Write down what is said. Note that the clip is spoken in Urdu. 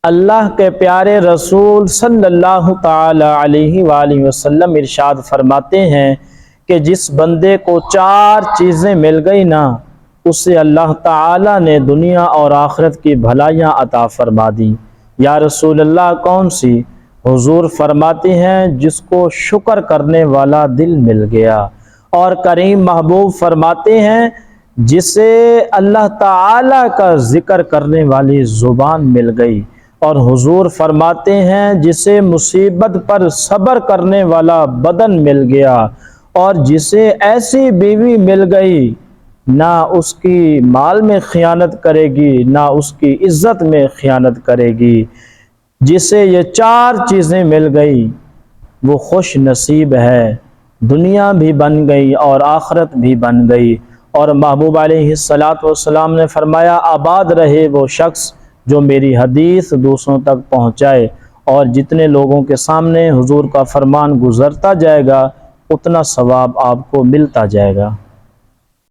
اللہ کے پیارے رسول صلی اللہ تعالی علیہ وآلہ وسلم ارشاد فرماتے ہیں کہ جس بندے کو 4 چیزیں مل گئی نا، اسے اللہ تعالی نے دنیا اور آخرت کی بھلائیاں عطا فرما دی۔ یا رسول اللہ کون سی؟ حضور فرماتے ہیں جس کو شکر کرنے والا دل مل گیا، اور کریم محبوب فرماتے ہیں جسے اللہ تعالی کا ذکر کرنے والی زبان مل گئی، اور حضور فرماتے ہیں جسے مصیبت پر صبر کرنے والا بدن مل گیا، اور جسے ایسی بیوی مل گئی نہ اس کی مال میں خیانت کرے گی نہ اس کی عزت میں خیانت کرے گی، جسے یہ 4 چیزیں مل گئی وہ خوش نصیب ہے، دنیا بھی بن گئی اور آخرت بھی بن گئی۔ اور محبوب علیہ السلام نے فرمایا آباد رہے وہ شخص جو میری حدیث دوسروں تک پہنچائے، اور جتنے لوگوں کے سامنے حضور کا فرمان گزرتا جائے گا اتنا ثواب آپ کو ملتا جائے گا۔